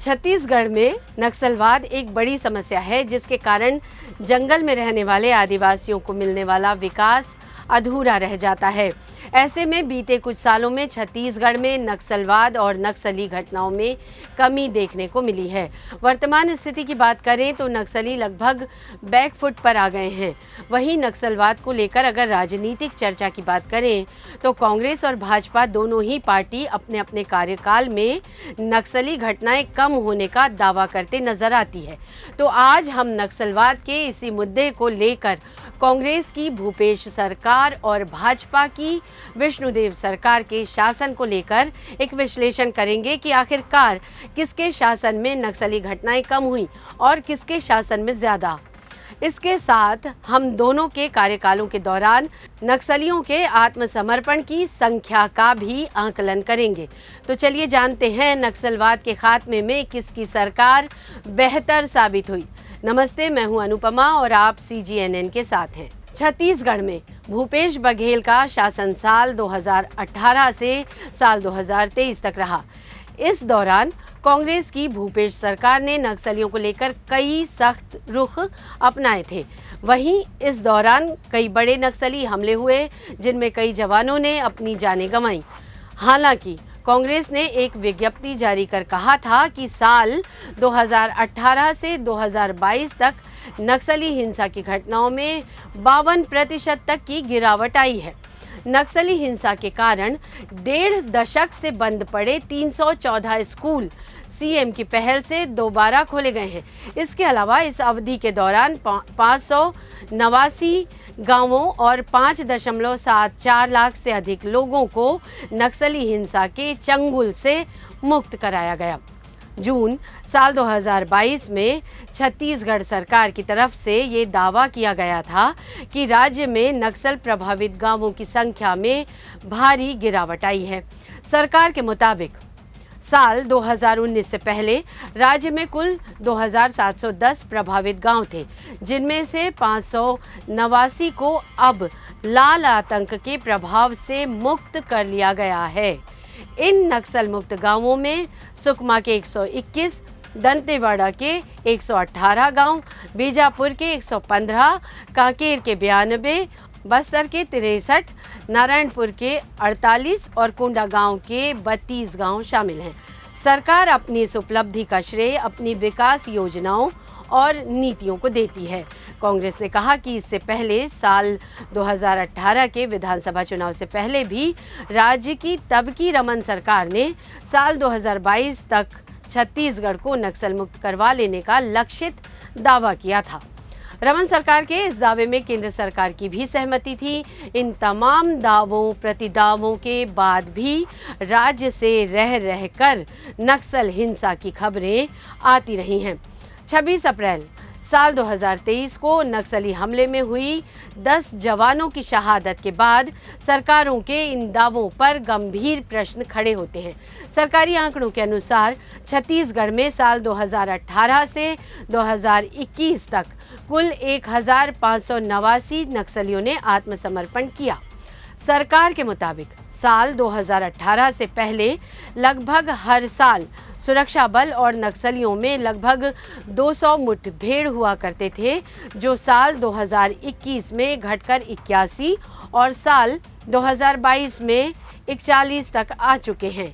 छत्तीसगढ़ में नक्सलवाद एक बड़ी समस्या है, जिसके कारण जंगल में रहने वाले आदिवासियों को मिलने वाला विकास अधूरा रह जाता है। ऐसे में बीते कुछ सालों में छत्तीसगढ़ में नक्सलवाद और नक्सली घटनाओं में कमी देखने को मिली है। वर्तमान स्थिति की बात करें तो नक्सली लगभग बैकफुट पर आ गए हैं। वहीं नक्सलवाद को लेकर अगर राजनीतिक चर्चा की बात करें तो कांग्रेस और भाजपा दोनों ही पार्टी अपने अपने कार्यकाल में नक्सली घटनाएं कम होने का दावा करते नजर आती है। तो आज हम नक्सलवाद के इसी मुद्दे को लेकर कांग्रेस की भूपेश सरकार और भाजपा की विष्णुदेव सरकार के शासन को लेकर एक विश्लेषण करेंगे कि आखिरकार किसके शासन में नक्सली घटनाएं कम हुई और किसके शासन में ज्यादा। इसके साथ हम दोनों के कार्यकालों के दौरान नक्सलियों के आत्मसमर्पण की संख्या का भी आकलन करेंगे। तो चलिए जानते हैं नक्सलवाद के खात्मे में किसकी सरकार बेहतर साबित हुई। नमस्ते, मैं हूं अनुपमा और आप CGNN के साथ हैं। छत्तीसगढ़ में भूपेश बघेल का शासन साल 2018 से साल 2023 तक रहा। इस दौरान कांग्रेस की भूपेश सरकार ने नक्सलियों को लेकर कई सख्त रुख अपनाए थे। वहीं इस दौरान कई बड़े नक्सली हमले हुए, जिनमें कई जवानों ने अपनी जानें गंवाई। हालांकि कांग्रेस ने एक विज्ञप्ति जारी कर कहा था कि साल 2018 से 2022 तक नक्सली हिंसा की घटनाओं में 52% तक की गिरावट आई है। नक्सली हिंसा के कारण 1.5 दशक से बंद पड़े 314 स्कूल CM की पहल से दोबारा खोले गए हैं। इसके अलावा इस अवधि के दौरान 589 गांवों और 5.74 लाख से अधिक लोगों को नक्सली हिंसा के चंगुल से मुक्त कराया गया। जून साल 2022 में छत्तीसगढ़ सरकार की तरफ से ये दावा किया गया था कि राज्य में नक्सल प्रभावित गांवों की संख्या में भारी गिरावट आई है। सरकार के मुताबिक साल 2019 से पहले राज्य में कुल 2710 प्रभावित गांव थे, जिनमें से 589 को अब लाल आतंक के प्रभाव से मुक्त कर लिया गया है। इन नक्सल मुक्त गांवों में सुकमा के 121, दंतेवाड़ा के 118 गांव, बीजापुर के 115, कांकेर के 92, बस्तर के 63, नारायणपुर के 48 और कोंडागांव के 32 गांव शामिल हैं। सरकार अपनी इस उपलब्धि का श्रेय अपनी विकास योजनाओं और नीतियों को देती है। कांग्रेस ने कहा कि इससे पहले साल 2018 के विधानसभा चुनाव से पहले भी राज्य की तब की रमन सरकार ने साल 2022 तक छत्तीसगढ़ को नक्सल मुक्त करवा लेने का लक्षित दावा किया था। रमन सरकार के इस दावे में केंद्र सरकार की भी सहमति थी। इन तमाम दावों प्रतिदावों के बाद भी राज्य से रह रहकर नक्सल हिंसा की खबरें आती रही हैं। 26 अप्रैल साल 2023 को नक्सली हमले में हुई 10 जवानों की शहादत के बाद सरकारों के इन दावों पर गंभीर प्रश्न खड़े होते हैं। सरकारी आंकड़ों के अनुसार छत्तीसगढ़ में साल 2018 से 2021 तक कुल 1589 नक्सलियों ने आत्मसमर्पण किया। सरकार के मुताबिक साल 2018 से पहले लगभग हर साल सुरक्षा बल और नक्सलियों में लगभग 200 मुठभेड़ हुआ करते थे, जो साल 2021 में घटकर 81 और साल 2022 में 41 तक आ चुके हैं।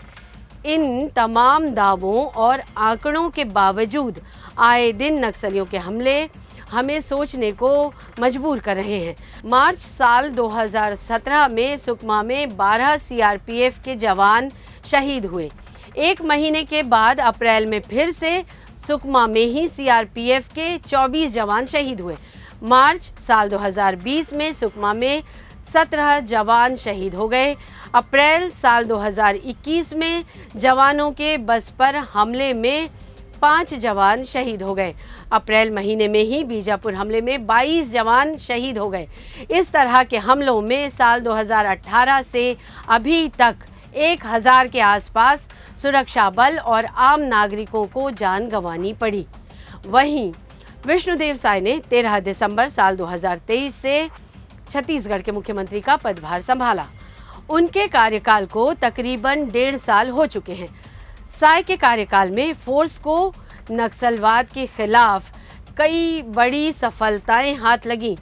इन तमाम दावों और आंकड़ों के बावजूद आए दिन नक्सलियों के हमले हमें सोचने को मजबूर कर रहे हैं। मार्च साल 2017 में सुकमा में 12 CRPF के जवान शहीद हुए। एक महीने के बाद अप्रैल में फिर से सुकमा में ही CRPF के 24 जवान शहीद हुए। मार्च साल 2020 में सुकमा में 17 जवान शहीद हो गए। अप्रैल साल 2021 में जवानों के बस पर हमले में 5 जवान शहीद हो गए। अप्रैल महीने में ही बीजापुर हमले में 22 जवान शहीद हो गए। इस तरह के हमलों में साल 2018 से अभी तक 1000 के आसपास सुरक्षा बल और आम नागरिकों को जान गंवानी पड़ी। वहीं विष्णुदेव साय ने 13 दिसंबर साल 2023 से छत्तीसगढ़ के मुख्यमंत्री का पदभार संभाला। उनके कार्यकाल को तकरीबन 1.5 साल हो चुके हैं। साय के कार्यकाल में फोर्स को नक्सलवाद के खिलाफ कई बड़ी सफलताएं हाथ लगीं,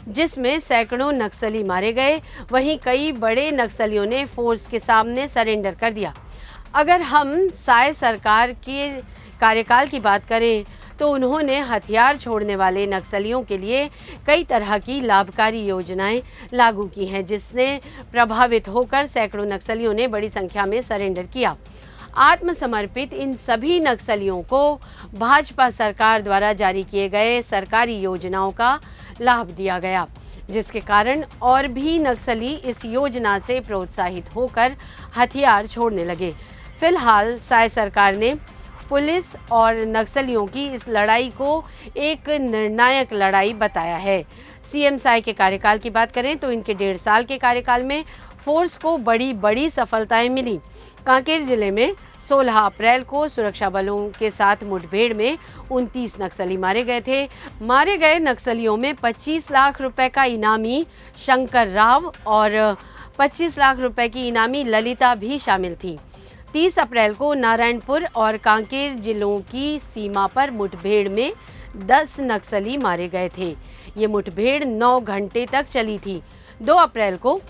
जिसमें सैकड़ों नक्सली मारे गए। वहीं कई बड़े नक्सलियों ने फोर्स के सामने सरेंडर कर दिया। अगर हम साय सरकार के कार्यकाल की बात करें तो उन्होंने हथियार छोड़ने वाले नक्सलियों के लिए कई तरह की लाभकारी योजनाएं लागू की हैं, जिसने प्रभावित होकर सैकड़ों नक्सलियों ने बड़ी संख्या में सरेंडर किया। आत्मसमर्पित इन सभी नक्सलियों को भाजपा सरकार द्वारा जारी किए गए सरकारी योजनाओं का लाभ दिया गया, जिसके कारण और भी नक्सली इस योजना से प्रोत्साहित होकर हथियार छोड़ने लगे। फिलहाल साय सरकार ने पुलिस और नक्सलियों की इस लड़ाई को एक निर्णायक लड़ाई बताया है। सीएम साय के कार्यकाल की बात करें तो इनके 1.5 साल के कार्यकाल में फोर्स को बड़ी सफलताएं मिली। कांकेर जिले में 16 अप्रैल को सुरक्षा बलों के साथ मुठभेड़ में 29 नक्सली मारे गए थे। मारे गए नक्सलियों में 25 लाख रुपए का इनामी शंकर राव और 25 लाख रुपए की इनामी ललिता भी शामिल थी। 30 अप्रैल को नारायणपुर और कांकेर जिलों की सीमा पर मुठभेड़ में 10 नक्सली मारे गए थे। ये मुठभेड़ 9 घंटे तक चली थी। 2 अप्रैल को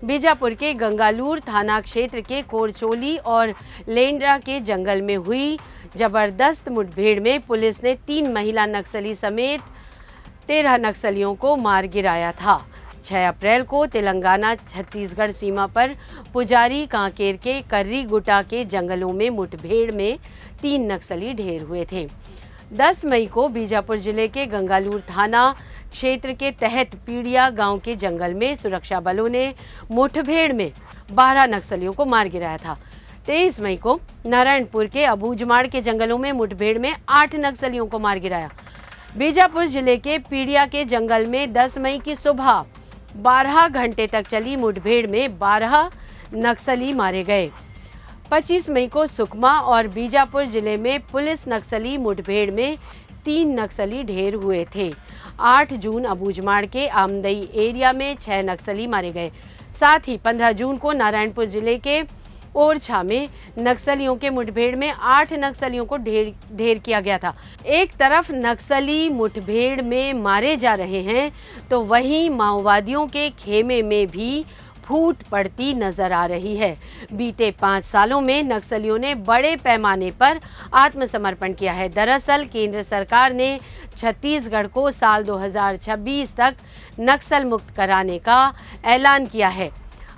बीजापुर के गंगालूर थाना क्षेत्र के कोरचोली और लेंड्रा के जंगल में हुई जबरदस्त मुठभेड़ में पुलिस ने 3 महिला नक्सली समेत 13 नक्सलियों को मार गिराया था। 6 अप्रैल को तेलंगाना छत्तीसगढ़ सीमा पर पुजारी कांकेर के कर्री गुटा के जंगलों में मुठभेड़ में 3 नक्सली ढेर हुए थे। 10 मई को बीजापुर जिले के गंगालूर थाना क्षेत्र के तहत पीड़िया गांव के जंगल में सुरक्षा बलों ने मुठभेड़ में 12 नक्सलियों को मार गिराया था। 23 मई को नारायणपुर के अबूझमाड़ के जंगलों में मुठभेड़ में 8 नक्सलियों को मार गिराया। बीजापुर जिले के पीड़िया के जंगल में 10 मई की सुबह 12 घंटे तक चली मुठभेड़ में 12 नक्सली मारे गए। 25 मई को सुकमा और बीजापुर जिले में पुलिस नक्सली मुठभेड़ में 3 नक्सली ढेर हुए थे। 8 जून अबूझमाड़ के आमदई एरिया में 6 नक्सली मारे गए। साथ ही 15 जून को नारायणपुर जिले के ओरछा में नक्सलियों के मुठभेड़ में 8 नक्सलियों को ढेर किया गया था। एक तरफ नक्सली मुठभेड़ में मारे जा रहे हैं तो वहीं माओवादियों के खेमे में भी फूट पड़ती नजर आ रही है। बीते 5 सालों में नक्सलियों ने बड़े पैमाने पर आत्मसमर्पण किया है। दरअसल केंद्र सरकार ने छत्तीसगढ़ को साल 2026 तक नक्सल मुक्त कराने का ऐलान किया है।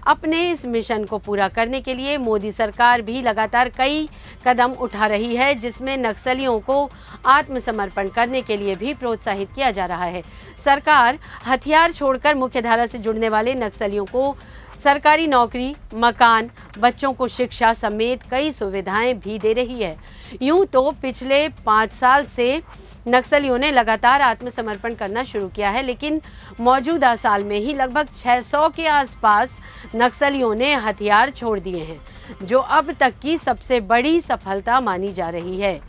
अपने इस मिशन को पूरा करने के लिए मोदी सरकार भी लगातार कई कदम उठा रही है, जिसमें नक्सलियों को आत्मसमर्पण करने के लिए भी प्रोत्साहित किया जा रहा है। सरकार हथियार छोड़कर मुख्यधारा से जुड़ने वाले नक्सलियों को सरकारी नौकरी, मकान, बच्चों को शिक्षा समेत कई सुविधाएं भी दे रही है। यूं तो पिछले 5 साल से नक्सलियों ने लगातार आत्मसमर्पण करना शुरू किया है, लेकिन मौजूदा साल में ही लगभग 600 के आसपास नक्सलियों ने हथियार छोड़ दिए हैं, जो अब तक की सबसे बड़ी सफलता मानी जा रही है।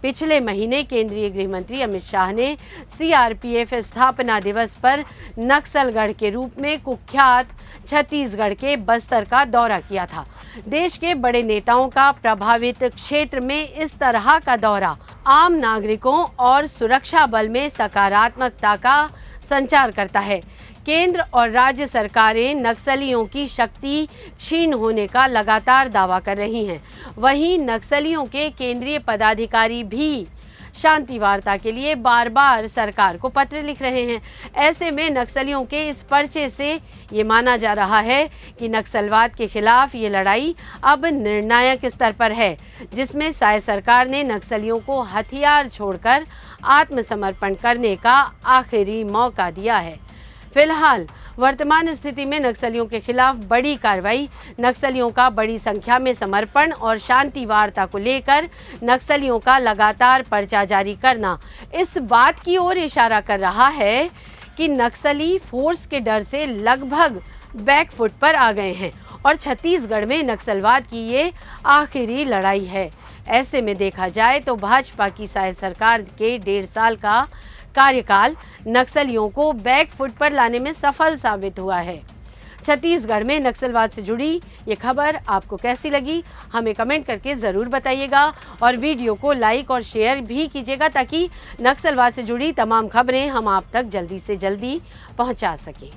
पिछले महीने केंद्रीय गृह मंत्री अमित शाह ने सीआरपीएफ स्थापना दिवस पर नक्सलगढ़ के रूप में कुख्यात छत्तीसगढ़ के बस्तर का दौरा किया था। देश के बड़े नेताओं का प्रभावित क्षेत्र में इस तरह का दौरा आम नागरिकों और सुरक्षा बल में सकारात्मकता का संचार करता है। केंद्र और राज्य सरकारें नक्सलियों की शक्ति क्षीण होने का लगातार दावा कर रही हैं। वहीं नक्सलियों के केंद्रीय पदाधिकारी भी शांति वार्ता के लिए बार बार सरकार को पत्र लिख रहे हैं। ऐसे में नक्सलियों के इस पर्चे से ये माना जा रहा है कि नक्सलवाद के खिलाफ ये लड़ाई अब निर्णायक स्तर पर है, जिसमें साय सरकार ने नक्सलियों को हथियार छोड़कर आत्मसमर्पण करने का आखिरी मौका दिया है। फिलहाल वर्तमान स्थिति में नक्सलियों के खिलाफ बड़ी कार्रवाई, नक्सलियों का बड़ी संख्या में समर्पण और शांति वार्ता को लेकर नक्सलियों का लगातार पर्चा जारी करना इस बात की ओर इशारा कर रहा है कि नक्सली फोर्स के डर से लगभग बैकफुट पर आ गए हैं और छत्तीसगढ़ में नक्सलवाद की ये आखिरी लड़ाई है। ऐसे में देखा जाए तो भाजपा की साय सरकार के 1.5 साल का कार्यकाल नक्सलियों को बैकफुट पर लाने में सफल साबित हुआ है। छत्तीसगढ़ में नक्सलवाद से जुड़ी ये खबर आपको कैसी लगी, हमें कमेंट करके ज़रूर बताइएगा और वीडियो को लाइक और शेयर भी कीजिएगा ताकि नक्सलवाद से जुड़ी तमाम खबरें हम आप तक जल्दी से जल्दी पहुंचा सकें।